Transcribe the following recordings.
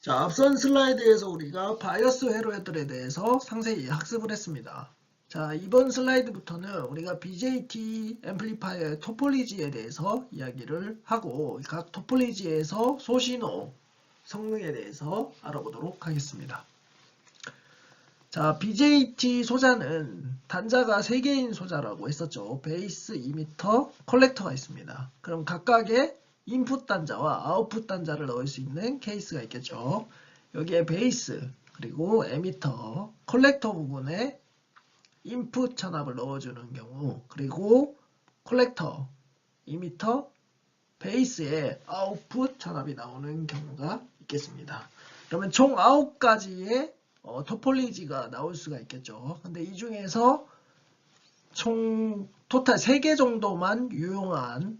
자, 앞선 슬라이드에서 우리가 바이어스 회로들에 대해서 상세히 학습을 했습니다. 자, 이번 슬라이드부터는 우리가 BJT 앰플리파이어의 토폴리지에 대해서 이야기를 하고 각 토폴리지에서 소신호 성능에 대해서 알아보도록 하겠습니다. 자, BJT 소자는 단자가 3개인 소자라고 했었죠. 베이스, 이미터, 컬렉터가 있습니다. 그럼 각각의 인풋 단자와 아웃풋 단자를 넣을 수 있는 케이스가 있겠죠. 여기에 베이스, 그리고 에미터, 컬렉터 부분에 인풋 전압을 넣어주는 경우, 그리고 컬렉터, 이미터, 베이스에 아웃풋 전압이 나오는 경우가 있겠습니다. 그러면 총 9가지의 토폴리지가 나올 수가 있겠죠. 근데 이 중에서 총 토탈 3개 정도만 유용한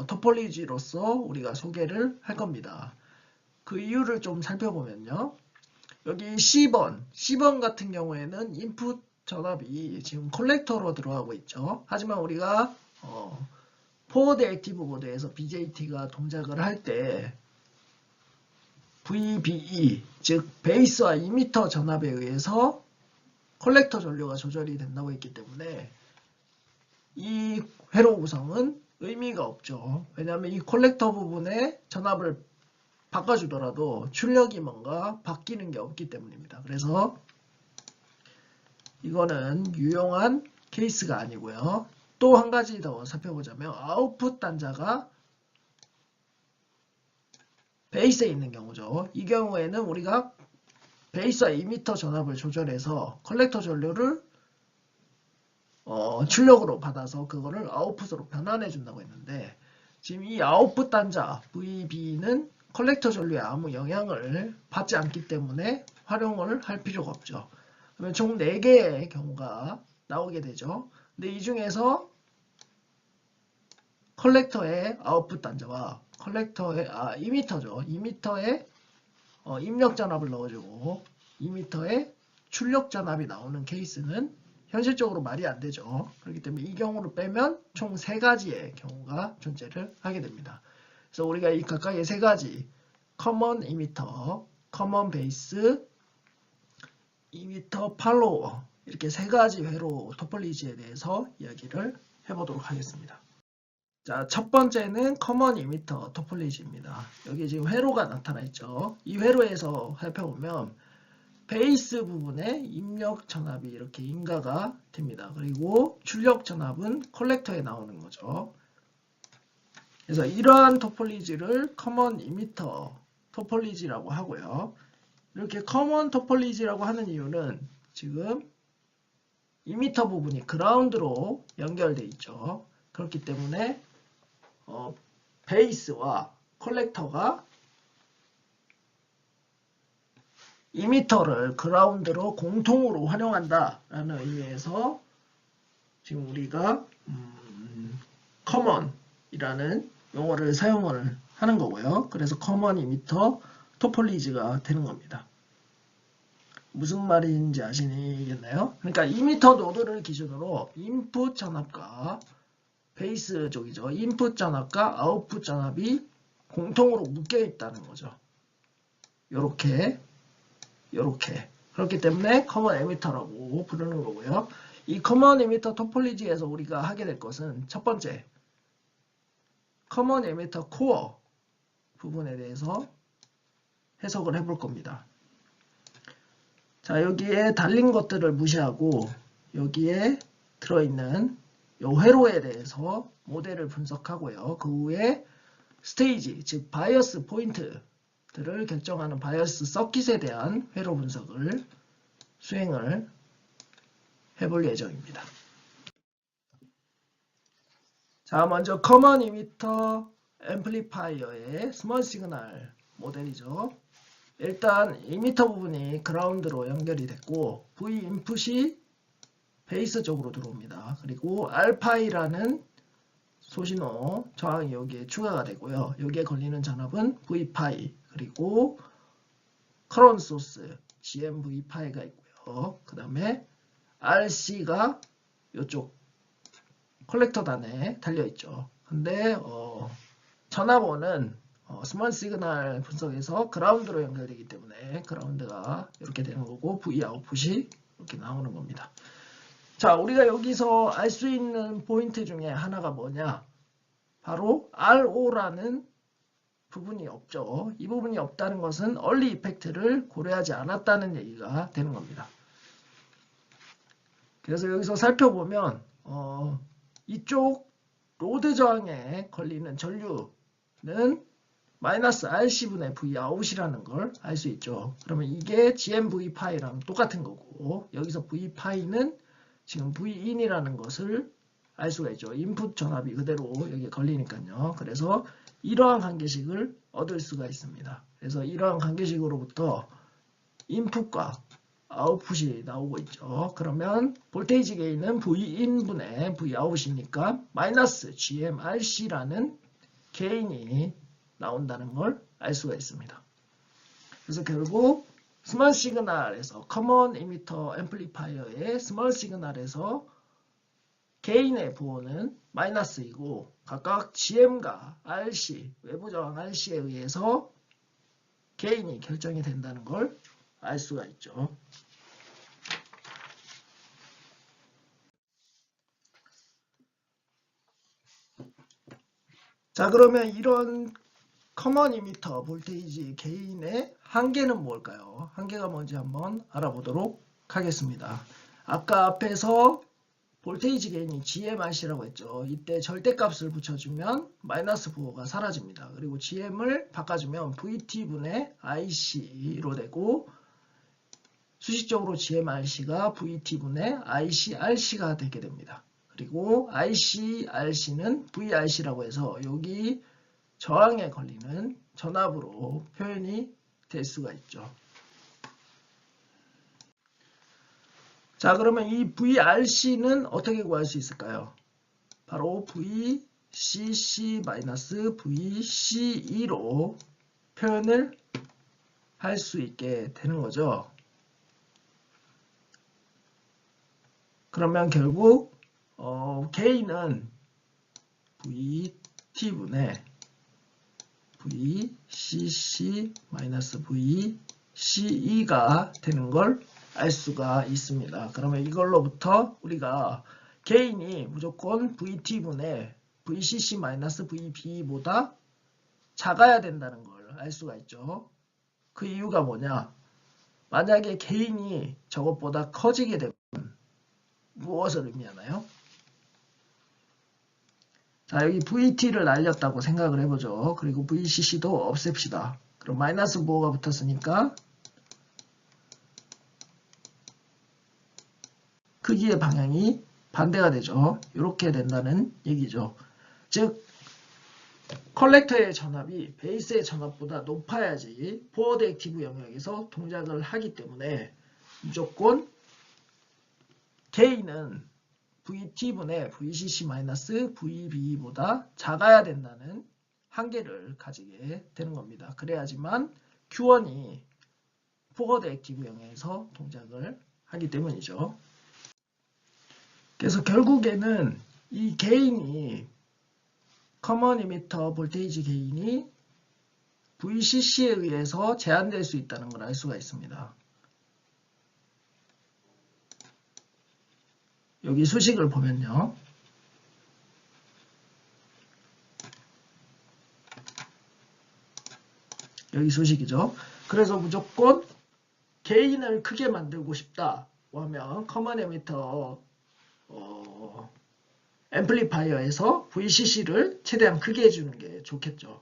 토폴리지로서 우리가 소개를 할 겁니다. 그 이유를 좀 살펴보면요. 여기 C번 같은 경우에는 인풋 전압이 지금 컬렉터로 들어가고 있죠. 하지만 우리가 포워드 액티브 보드에서 BJT가 동작을 할 때 VBE, 즉 베이스와 이미터 전압에 의해서 컬렉터 전류가 조절이 된다고 했기 때문에 이 회로 구성은 의미가 없죠. 왜냐하면 이 컬렉터 부분에 전압을 바꿔주더라도 출력이 뭔가 바뀌는 게 없기 때문입니다. 그래서 이거는 유용한 케이스가 아니고요. 또 한 가지 더 살펴보자면 아웃풋 단자가 베이스에 있는 경우죠. 이 경우에는 우리가 베이스와 이미터 전압을 조절해서 컬렉터 전류를 출력으로 받아서 그거를 아웃풋으로 변환해 준다고 했는데 지금 이 아웃풋 단자 VB는 컬렉터 전류에 아무 영향을 받지 않기 때문에 활용을 할 필요가 없죠. 그러면 총 4개의 경우가 나오게 되죠. 근데 이 중에서 컬렉터의 아웃풋 단자와 컬렉터의 이미터죠. 이미터에 입력 전압을 넣어주고 이미터에 출력 전압이 나오는 케이스는 현실적으로 말이 안 되죠. 그렇기 때문에 이 경우를 빼면 총 3가지의 경우가 존재를 하게 됩니다. 그래서 우리가 이 각각의 3가지 커먼 이미터, 커먼 베이스, 이미터 팔로워 이렇게 3가지 회로 토폴리지에 대해서 이야기를 해보도록 하겠습니다. 자, 첫 번째는 커먼 이미터 토폴리지입니다. 여기 지금 회로가 나타나 있죠. 이 회로에서 살펴보면 베이스 부분에 입력 전압이 이렇게 인가가 됩니다. 그리고 출력 전압은 컬렉터에 나오는 거죠. 그래서 이러한 토폴리지를 커먼 이미터 토폴리지라고 하고요. 이렇게 커먼 토폴리지라고 하는 이유는 지금 이미터 부분이 그라운드로 연결되어 있죠. 그렇기 때문에 베이스와 컬렉터가 이미터를 그라운드로 공통으로 활용한다라는 의미에서 지금 우리가 커먼이라는 용어를 사용을 하는 거고요. 그래서 커먼 이미터 토폴리지가 되는 겁니다. 무슨 말인지 아시겠나요? 그러니까 이미터 노드를 기준으로 인풋 전압과 베이스 쪽이죠. 인풋 전압과 아웃풋 전압이 공통으로 묶여 있다는 거죠. 요렇게 그렇기 때문에 커먼 에미터라고 부르는 거고요. 이 커먼 에미터 토폴리지에서 우리가 하게 될 것은 첫 번째 커먼 에미터 코어 부분에 대해서 해석을 해볼 겁니다. 자, 여기에 달린 것들을 무시하고 여기에 들어있는 요 회로에 대해서 모델을 분석하고요. 그 후에 스테이지, 즉 바이어스 포인트들을 결정하는 바이어스 서킷에 대한 회로 분석을 수행을 해볼 예정입니다. 자, 먼저 커먼 이미터 앰플리파이어의 스몰 시그널 모델이죠. 일단 이미터 부분이 그라운드로 연결이 됐고 V 인풋이 베이스 쪽으로 들어옵니다. 그리고 알파이라는 소신호 저항이 여기에 추가가 되고요. 여기에 걸리는 전압은 V파이 그리고 커런트 소스 GMV파이가 있고요. 그 다음에 RC가 이쪽 컬렉터 단에 달려있죠. 근데 전압원은 스몰 시그널 분석에서 그라운드로 연결되기 때문에 그라운드가 이렇게 되는 거고 V 아웃풋이 이렇게 나오는 겁니다. 자, 우리가 여기서 알 수 있는 포인트 중에 하나가 뭐냐? 바로 RO라는 부분이 없죠. 이 부분이 없다는 것은 얼리 이펙트를 고려하지 않았다는 얘기가 되는 겁니다. 그래서 여기서 살펴보면 이쪽 로드 저항에 걸리는 전류는 마이너스 RC분의 V 아웃이라는 걸 알 수 있죠. 그러면 이게 GMV 파이랑 똑같은 거고 여기서 V 파이는 지금 V 인이라는 것을 알 수가 있죠. 인풋 전압이 그대로 여기에 걸리니까요. 그래서 이러한 관계식을 얻을 수가 있습니다. 그래서 이러한 관계식으로부터 인풋과 아웃풋이 나오고 있죠. 그러면 볼테이지 게인은 V인분의 Vout이니까 마이너스 GMRC라는 게인이 나온다는 걸 알 수가 있습니다. 그래서 결국 스몰 시그널에서 커먼 이미터 앰플리파이어의 스몰 시그널에서 게인의 부호는 마이너스이고 각각 GM과 RC, 외부 저항 RC에 의해서 게인이 결정이 된다는 걸 알 수가 있죠. 자, 그러면 이런 커먼 이미터 볼테이지 게인의 한계는 뭘까요? 한계가 뭔지 한번 알아보도록 하겠습니다. 아까 앞에서 볼테이지 게인이 GMRC라고 했죠. 이때 절대값을 붙여주면 마이너스 부호가 사라집니다. 그리고 GM을 바꿔주면 VT분의 IC로 되고 수식적으로 GMRC가 VT분의 ICRC가 되게 됩니다. 그리고 ICRC는 VRC라고 해서 여기 저항에 걸리는 전압으로 표현이 될 수가 있죠. 자, 그러면 이 VRC는 어떻게 구할 수 있을까요? 바로 VCC-VCE로 표현을 할 수 있게 되는 거죠. 그러면 결국 K는 VT분의 VCC-VCE가 되는 걸 알 수가 있습니다. 그러면 이걸로부터 우리가 게인이 무조건 VT분의 VCC-VB보다 작아야 된다는 걸 알 수가 있죠. 그 이유가 뭐냐? 만약에 게인이 저것보다 커지게 되면 무엇을 의미하나요? 자, 여기 VT를 날렸다고 생각을 해보죠. 그리고 VCC도 없앱시다. 그럼 마이너스 부호가 붙었으니까 크기의 방향이 반대가 되죠. 이렇게 된다는 얘기죠. 즉 컬렉터의 전압이 베이스의 전압보다 높아야지 포워드 액티브 영역에서 동작을 하기 때문에 무조건 K는 VT분의 VCC-VB보다 작아야 된다는 한계를 가지게 되는 겁니다. 그래야지만 Q1이 포워드 액티브 영역에서 동작을 하기 때문이죠. 그래서 결국에는 이 게인이 커먼 이미터 볼테이지 게인이 VCC에 의해서 제한될 수 있다는 걸 알 수가 있습니다. 여기 수식을 보면요. 여기 수식이죠. 그래서 무조건 게인을 크게 만들고 싶다 하면 커먼 에미터 앰플리파이어에서 VCC를 최대한 크게 해주는 게 좋겠죠.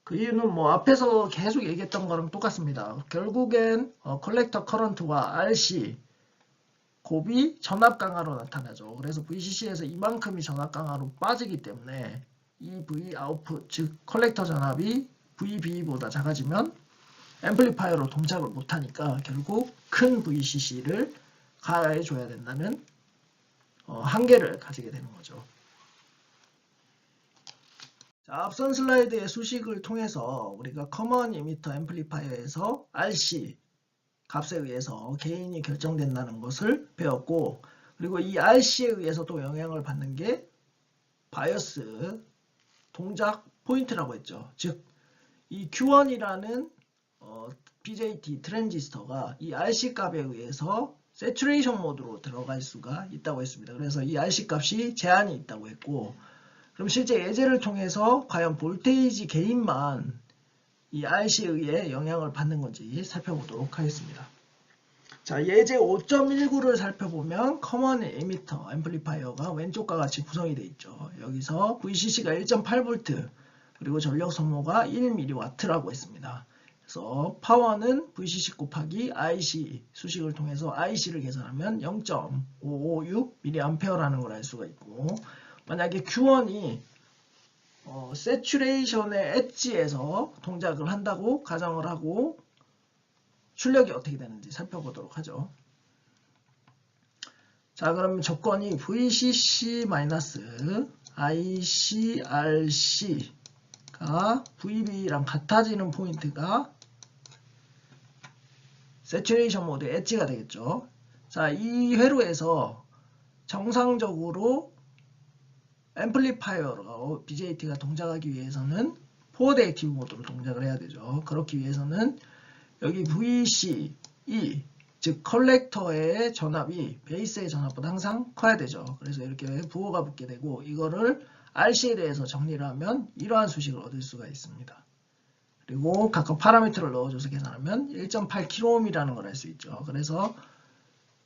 그 이유는 뭐 앞에서 계속 얘기했던 거랑 똑같습니다. 결국엔 컬렉터 커런트와 RC 곱이 전압 강화로 나타나죠. 그래서 VCC에서 이만큼이 전압 강화로 빠지기 때문에 이 V 아웃풋, 즉 컬렉터 전압이 VB보다 작아지면 앰플리파이어로 동작을 못하니까 결국 큰 VCC를 가해줘야 된다는 한계를 가지게 되는 거죠. 자, 앞선 슬라이드의 수식을 통해서 우리가 커먼 이미터 앰플리파이어에서 RC 값에 의해서 게인이 결정된다는 것을 배웠고, 그리고 이 RC에 의해서 또 영향을 받는 게 바이어스 동작 포인트라고 했죠. 즉, 이 Q1이라는 BJT 트랜지스터가 이 RC 값에 의해서 세츄레이션 모드로 들어갈 수가 있다고 했습니다. 그래서 이 RC 값이 제한이 있다고 했고, 그럼 실제 예제를 통해서 과연 볼테이지 개인만 이 RC에 의해 영향을 받는 건지 살펴보도록 하겠습니다. 자, 예제 5.19를 살펴보면 커먼 에미터 앰플리파이어가 왼쪽과 같이 구성이 되어 있죠. 여기서 VCC가 1.8V 그리고 전력 소모가 1mW라고 했습니다. 그래서 파워는 VCC 곱하기 IC 수식을 통해서 IC를 계산하면 0.556mA라는 걸 알 수가 있고, 만약에 Q1이 세츄레이션의 엣지에서 동작을 한다고 가정을 하고 출력이 어떻게 되는지 살펴보도록 하죠. 자, 그럼 조건이 VCC-ICRC가 VB랑 같아지는 포인트가 세츄레이션 모드의 엣지가 되겠죠. 자, 이 회로에서 정상적으로 앰플리파이어로 BJT가 동작하기 위해서는 포워드 액티브 모드로 동작을 해야 되죠. 그렇기 위해서는 여기 VCE, 즉 컬렉터의 전압이 베이스의 전압보다 항상 커야 되죠. 그래서 이렇게 부호가 붙게 되고, 이거를 RC에 대해서 정리를 하면 이러한 수식을 얻을 수가 있습니다. 그리고 각각 파라미터를 넣어줘서 계산하면 1.8kΩ이라는 걸 알 수 있죠. 그래서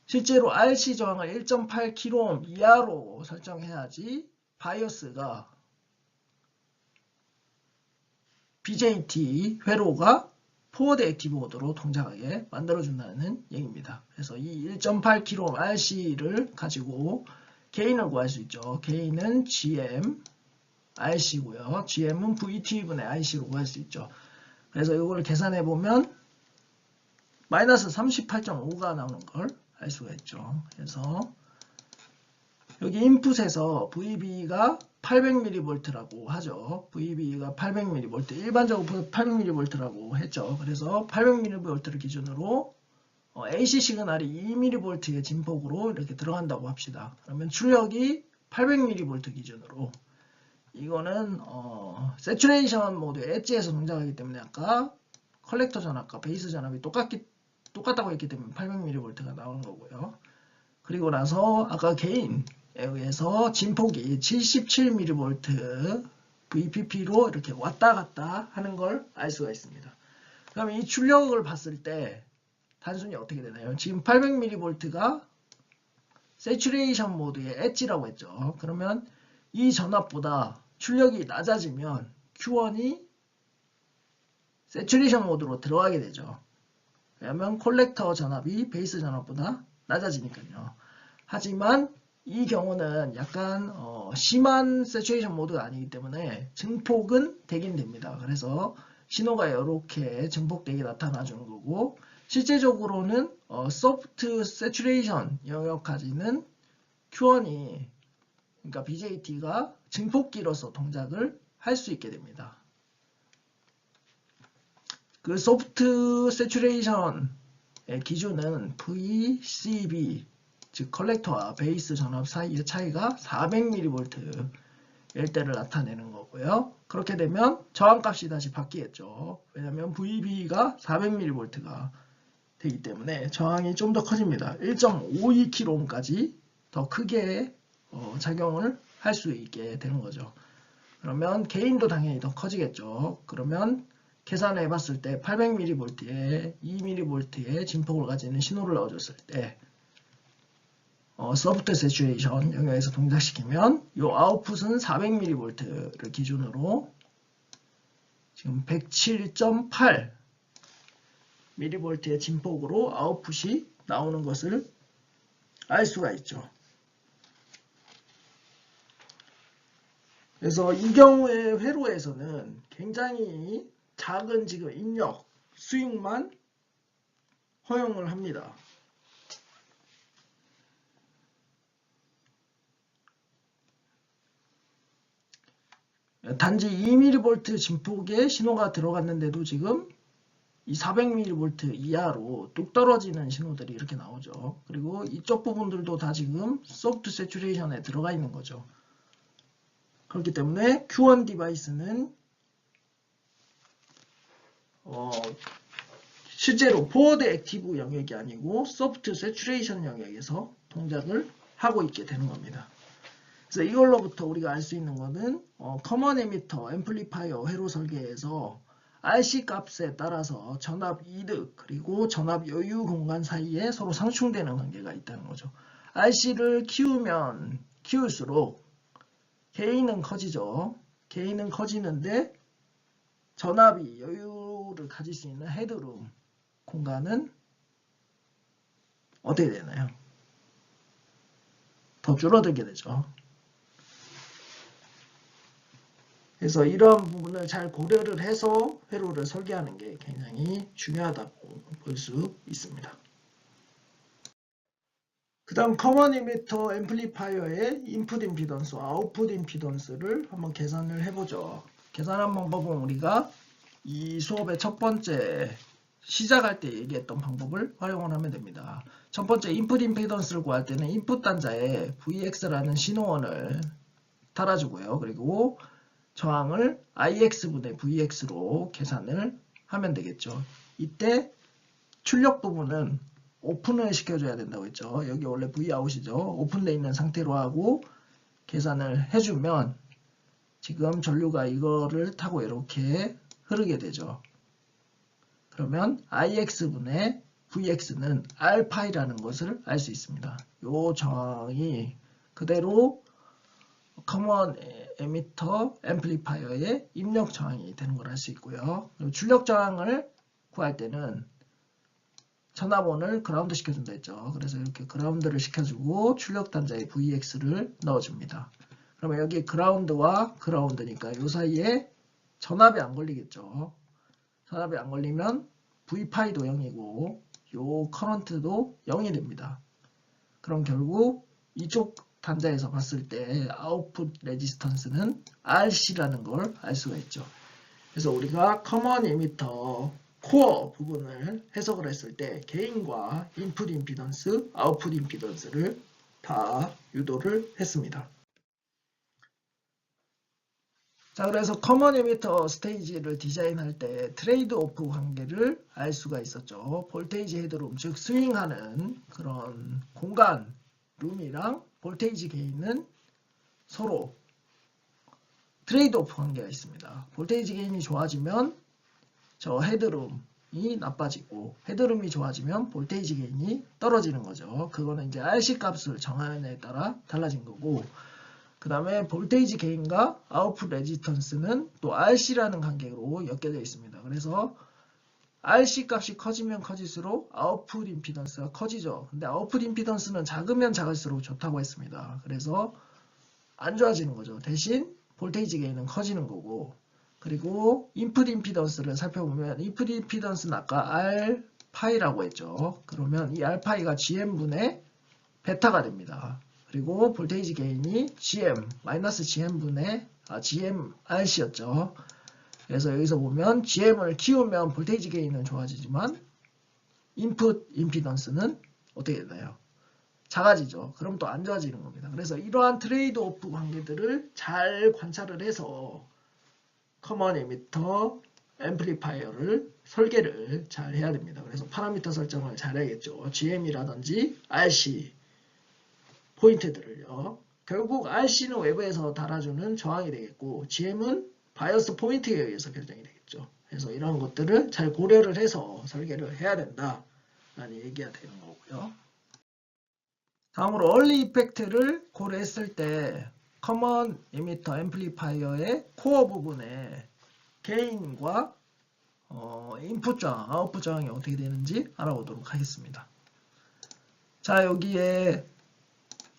실제로 RC 저항을 1.8kΩ 이하로 설정해야지 바이오스가 BJT 회로가 포워드 액티브 모드로 동작하게 만들어준다는 얘기입니다. 그래서 이 1.8kΩ RC를 가지고 게인을 구할 수 있죠. 게인은 GM RC고요. GM은 VT분의 IC로 구할 수 있죠. 그래서 이걸 계산해보면 마이너스 38.5가 나오는 걸 알 수가 있죠. 그래서 여기 인풋에서 VB가 800mV라고 하죠. VB가 800mV, 일반적으로 800mV라고 했죠. 그래서 800mV를 기준으로 AC 시그널이 2mV의 진폭으로 이렇게 들어간다고 합시다. 그러면 출력이 800mV 기준으로, 이거는 세츄레이션 모드 엣지에서 동작하기 때문에 아까 컬렉터 전압과 베이스 전압이 똑같다고 했기 때문에 800mV가 나오는 거고요. 그리고 나서 아까 게인에 의해서 진폭이 77mV VPP로 이렇게 왔다 갔다 하는 걸 알 수가 있습니다. 그럼 이 출력을 봤을 때 단순히 어떻게 되나요? 지금 800mV가 세츄레이션 모드의 엣지라고 했죠. 그러면 이 전압보다 출력이 낮아지면 Q1이 세츄레이션 모드로 들어가게 되죠. 왜냐하면 콜렉터 전압이 베이스 전압보다 낮아지니까요. 하지만 이 경우는 약간 심한 세츄레이션 모드가 아니기 때문에 증폭은 되긴 됩니다. 그래서 신호가 이렇게 증폭되게 나타나주는 거고, 실제적으로는 소프트 세츄레이션 영역까지는 Q1이, 그러니까 BJT가 증폭기로서 동작을 할 수 있게 됩니다. 그 소프트 세츄레이션의 기준은 VCB, 즉 컬렉터와 베이스 전압 사이의 차이가 400mV일 때를 나타내는 거고요. 그렇게 되면 저항값이 다시 바뀌겠죠. 왜냐하면 VB가 400mV가 되기 때문에 저항이 좀 더 커집니다. 1.52kΩ까지 더 크게 작용을 할 수 있게 되는 거죠. 그러면 게인도 당연히 더 커지겠죠. 그러면 계산해 봤을 때 800mV에 2mV의 진폭을 가지는 신호를 넣어줬을 때 소프트 세츄레이션 영역에서 동작시키면 이 아웃풋은 400mV를 기준으로 지금 107.8mV의 진폭으로 아웃풋이 나오는 것을 알 수가 있죠. 그래서 이 경우의 회로에서는 굉장히 작은 지금 입력 스윙만 허용을 합니다. 단지 2mV 진폭의 신호가 들어갔는데도 지금 이 400mV 이하로 뚝 떨어지는 신호들이 이렇게 나오죠. 그리고 이쪽 부분들도 다 지금 소프트 세츄레이션에 들어가 있는 거죠. 그렇기 때문에 Q1 디바이스는 실제로 포워드 액티브 영역이 아니고 소프트 세츄레이션 영역에서 동작을 하고 있게 되는 겁니다. 그래서 이걸로부터 우리가 알 수 있는 것은 커먼 에미터 앰플리파이어 회로 설계에서 RC 값에 따라서 전압 이득 그리고 전압 여유 공간 사이에 서로 상충되는 관계가 있다는 거죠. RC를 키우면 키울수록 게인은 커지죠. 게인은 커지는데 전압이 여유를 가질 수 있는 헤드룸 공간은 어떻게 되나요? 더 줄어들게 되죠. 그래서 이런 부분을 잘 고려를 해서 회로를 설계하는 게 굉장히 중요하다고 볼 수 있습니다. 그 다음 커먼 이미터 앰플리파이어의 인풋 임피던스와 아웃풋 임피던스를 한번 계산을 해보죠. 계산한 방법은 우리가 이 수업의 첫 번째 시작할 때 얘기했던 방법을 활용을 하면 됩니다. 첫 번째 인풋 임피던스를 구할 때는 인풋 단자에 VX라는 신호원을 달아주고요. 그리고 저항을 IX분의 VX로 계산을 하면 되겠죠. 이때 출력 부분은 오픈을 시켜줘야 된다고 했죠. 여기 원래 Vout이죠. 오픈되어 있는 상태로 하고 계산을 해주면 지금 전류가 이거를 타고 이렇게 흐르게 되죠. 그러면 IX분의 VX는 R파이라는 것을 알 수 있습니다. 이 저항이 그대로 커먼 에미터 앰플리파이어의 입력 저항이 되는 걸 알 수 있고요. 그리고 출력 저항을 구할 때는 전압원을 그라운드 시켜준다 했죠. 그래서 이렇게 그라운드를 시켜주고 출력 단자에 VX를 넣어줍니다. 그러면 여기 그라운드와 그라운드니까 이 사이에 전압이 안 걸리겠죠. 전압이 안 걸리면 V파이도 0이고 요 커런트도 0이 됩니다. 그럼 결국 이쪽 단자에서 봤을 때 아웃풋 레지스턴스는 RC라는 걸 알 수가 있죠. 그래서 우리가 커먼 이미터 코어 부분을 해석을 했을 때 게인과 인풋 임피던스, 아웃풋 임피던스를 다 유도를 했습니다. 자, 그래서 커먼 에미터 스테이지를 디자인할 때 트레이드 오프 관계를 알 수가 있었죠. 볼테이지 헤드룸, 즉 스윙하는 그런 공간 룸이랑 볼테이지 게인은 서로 트레이드 오프 관계가 있습니다. 볼테이지 게인이 좋아지면 저 헤드룸이 나빠지고 헤드룸이 좋아지면 볼테이지 게인이 떨어지는 거죠. 그거는 이제 RC 값을 정하느냐에 따라 달라진 거고, 그 다음에 볼테이지 게인과 아웃풋 레지스턴스는 또 RC라는 관계로 엮여져 있습니다. 그래서 RC 값이 커지면 커질수록 아웃풋 임피던스가 커지죠. 근데 아웃풋 임피던스는 작으면 작을수록 좋다고 했습니다. 그래서 안 좋아지는 거죠. 대신 볼테이지 게인은 커지는 거고, 그리고 인풋 임피던스를 살펴보면 인풋 임피던스는 아까 R파이라고 했죠. 그러면 이 R파이가 GM분의 베타가 됩니다. 그리고 볼테이지 게인이 GM분의 GMRC였죠. 그래서 여기서 보면 GM을 키우면 볼테이지 게인은 좋아지지만 인풋 임피던스는 어떻게 되나요? 작아지죠. 그럼 또 안 좋아지는 겁니다. 그래서 이러한 트레이드 오프 관계들을 잘 관찰을 해서 커먼 에미터 앰플리파이어를 설계를 잘 해야 됩니다. 그래서 파라미터 설정을 잘 해야겠죠. GM이라든지 RC 포인트들을요. 결국 RC는 외부에서 달아주는 저항이 되겠고 GM은 바이어스 포인트에 의해서 결정이 되겠죠. 그래서 이런 것들을 잘 고려를 해서 설계를 해야 된다라는 얘기가 되는 거고요. 다음으로 얼리 이펙트를 고려했을 때 커먼 에미터 앰플리파이어의 코어 부분에 게인과 인풋 저항, 아웃풋 저항이 어떻게 되는지 알아보도록 하겠습니다. 자, 여기에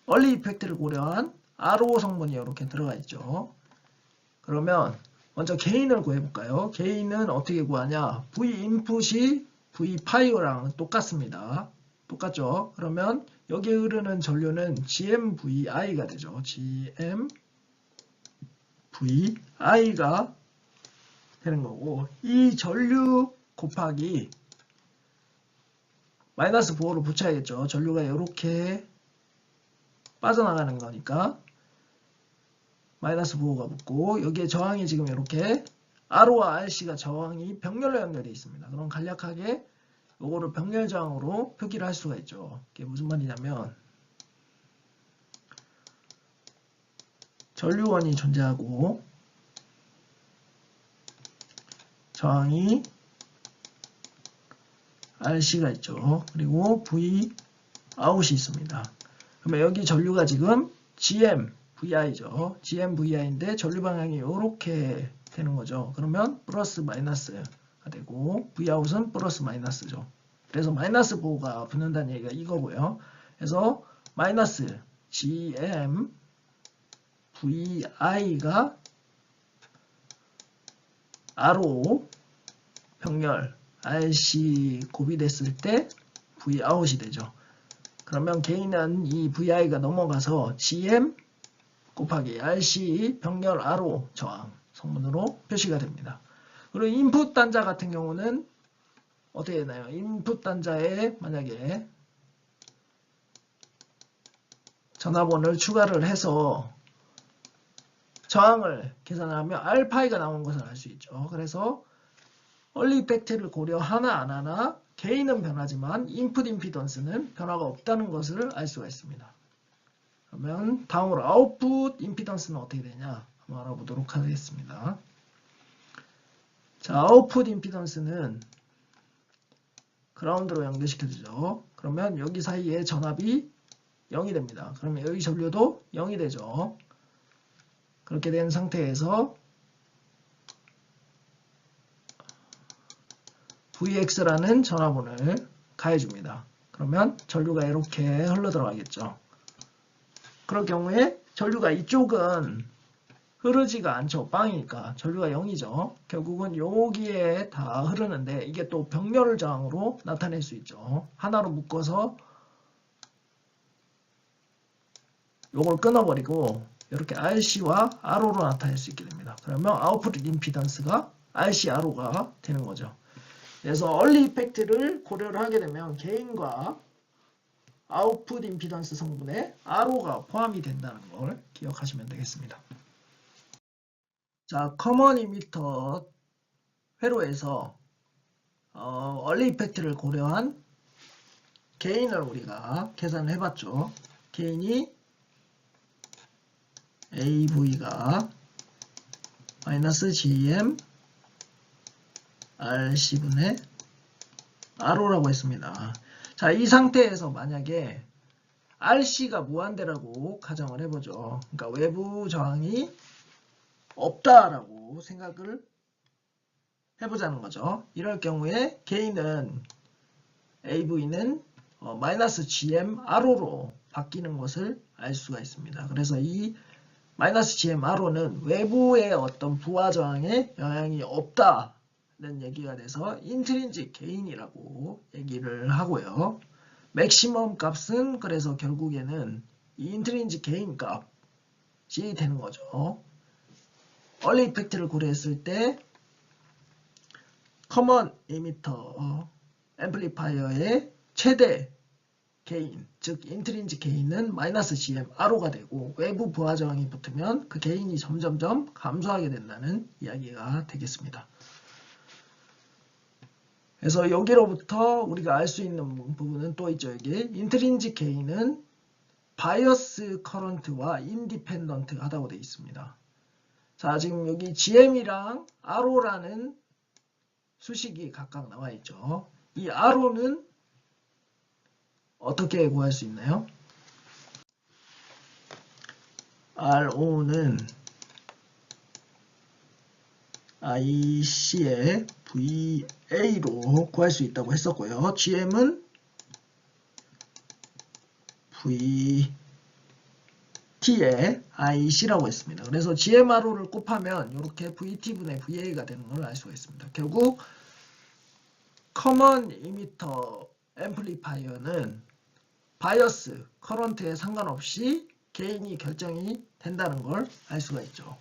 얼리 이펙트를 고려한 RO 성분이 이렇게 들어가 있죠. 그러면 먼저 게인을 구해볼까요? 게인은 어떻게 구하냐? V 인풋이 V 파이어랑 똑같습니다. 똑같죠? 그러면 여기에 흐르는 전류는 GMVI가 되죠. GMVI가 되는 거고, 이 전류 곱하기 마이너스 보호를 붙여야겠죠. 전류가 이렇게 빠져나가는 거니까 마이너스 보호가 붙고, 여기에 저항이 지금 이렇게 R와 RC가 저항이 병렬로 연결되어 있습니다. 그럼 간략하게 요거를 병렬 저항으로 표기를 할 수가 있죠. 이게 무슨 말이냐면 전류원이 존재하고 저항이 RC가 있죠. 그리고 V 아웃이 있습니다. 그러면 여기 전류가 지금 GM VI죠. GM VI인데 전류 방향이 이렇게 되는 거죠. 그러면 플러스 마이너스가 되고 V 아웃은 플러스 마이너스죠. 그래서 마이너스 보호가 붙는다는 얘기가 이거고요. 그래서 마이너스 GM VI가 R로 병렬 RC 고비됐을 때 V 아웃이 되죠. 그러면 개인은 이 VI가 넘어가서 GM 곱하기 RC 병렬 R로 저항 성분으로 표시가 됩니다. 그리고 인풋 단자 같은 경우는 어떻게 되나요? 인풋 단자에 만약에 전압원을 추가를 해서 저항을 계산하면 R파이가 나오는 것을 알 수 있죠. 그래서 얼리 이펙트를 고려하나 안 하나 개인은 변하지만 인풋 임피던스는 변화가 없다는 것을 알 수가 있습니다. 그러면 다음으로 아웃풋 임피던스는 어떻게 되냐 한번 알아보도록 하겠습니다. 자, 아웃풋 임피던스는 그라운드로 연결시켜주죠. 그러면 여기 사이에 전압이 0이 됩니다. 그러면 여기 전류도 0이 되죠. 그렇게 된 상태에서 VX라는 전압원을 가해줍니다. 그러면 전류가 이렇게 흘러들어가겠죠. 그럴 경우에 전류가 이쪽은 흐르지가 않죠. 빵이니까 전류가 0이죠. 결국은 여기에 다 흐르는데 이게 또 병렬 저항으로 나타낼 수 있죠. 하나로 묶어서 요걸 끊어버리고 이렇게 RC와 RO로 나타낼 수 있게 됩니다. 그러면 아웃풋 임피던스가 RC, RO가 되는 거죠. 그래서 얼리 이펙트를 고려를 하게 되면 개인과 아웃풋 임피던스 성분에 RO가 포함이 된다는 걸 기억하시면 되겠습니다. 자, 커먼 이미터 회로에서 얼리 이펙트를 고려한 게인을 우리가 계산을 해봤죠. 게인이 AV가 마이너스 GM RC분의 RO라고 했습니다. 자, 이 상태에서 만약에 RC가 무한대라고 가정을 해보죠. 그러니까 외부 저항이 없다라고 생각을 해보자는 거죠. 이럴 경우에 게인은 AV는 마이너스 GM RO로 바뀌는 것을 알 수가 있습니다. 그래서 이 마이너스 GM RO는 외부의 어떤 부하 저항에 영향이 없다는 얘기가 돼서 인트린직 게인이라고 얘기를 하고요. 맥시멈 값은 그래서 결국에는 이 인트린직 게인 값이 되는 거죠. 얼리 이펙트를 고려했을 때 커먼 이미터 앰플리파이어의 최대 게인, 즉 인트린직 게인은 마이너스 GM RO가 되고 외부 부하 저항이 붙으면 그 게인이 점점점 감소하게 된다는 이야기가 되겠습니다. 그래서 여기로부터 우리가 알 수 있는 부분은 또 있죠. 여기 인트린직 게인은 바이어스 커런트와 인디펜던트 하다고 되어 있습니다. 자, 지금 여기 GM이랑 RO라는 수식이 각각 나와 있죠. 이 RO는 어떻게 구할 수 있나요? RO는 IC의 VA로 구할 수 있다고 했었고요. GM은 VT의 IC라고 했습니다. 그래서 GMRO를 곱하면 이렇게 VT분의 VA가 되는 걸 알 수가 있습니다. 결국 커먼 이미터 앰플리파이어는 바이어스, 커런트에 상관없이 게인이 결정이 된다는 걸 알 수가 있죠.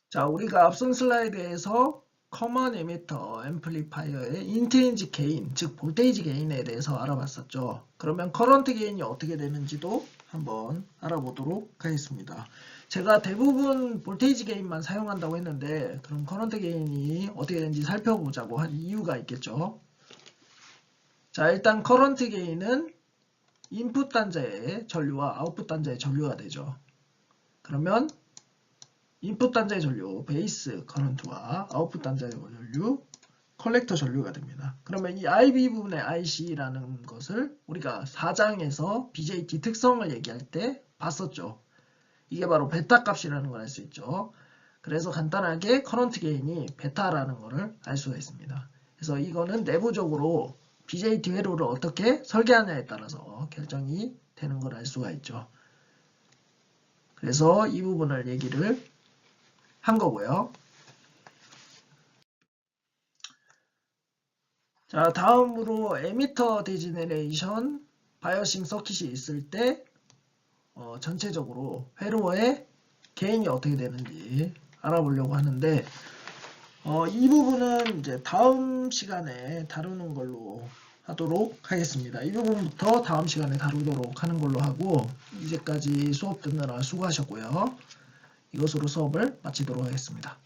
자, 우리가 앞선 슬라이드에서 커먼 에미터 앰플리파이어의 인트린직 게인, 즉 볼테이지 게인에 대해서 알아봤었죠. 그러면 커런트 게인이 어떻게 되는지도 한번 알아보도록 하겠습니다. 제가 대부분 볼테이지 게인만 사용한다고 했는데 그럼 커런트 게인이 어떻게 되는지 살펴보자고 한 이유가 있겠죠. 자, 일단 커런트 게인은 인풋 단자의 전류와 아웃풋 단자의 전류가 되죠. 그러면 인풋 단자의 전류, 베이스 커런트와 아웃풋 단자의 전류, 컬렉터 전류가 됩니다. 그러면 이 IB 부분의 IC라는 것을 우리가 4장에서 BJT 특성을 얘기할 때 봤었죠. 이게 바로 베타 값이라는 걸 알 수 있죠. 그래서 간단하게 커런트 게인이 베타라는 것을 알 수가 있습니다. 그래서 이거는 내부적으로 BJT 회로를 어떻게 설계하냐에 따라서 결정이 되는 걸 알 수가 있죠. 그래서 이 부분을 얘기를 한 거고요. 자, 다음으로 에미터 디제네레이션 바이어싱 서킷이 있을 때 전체적으로 회로의 게인이 어떻게 되는지 알아보려고 하는데 이 부분은 이제 다음 시간에 다루는 걸로 하도록 하겠습니다. 이 부분부터 다음 시간에 다루도록 하는 걸로 하고 이제까지 수업 듣느라 수고하셨고요. 이것으로 수업을 마치도록 하겠습니다.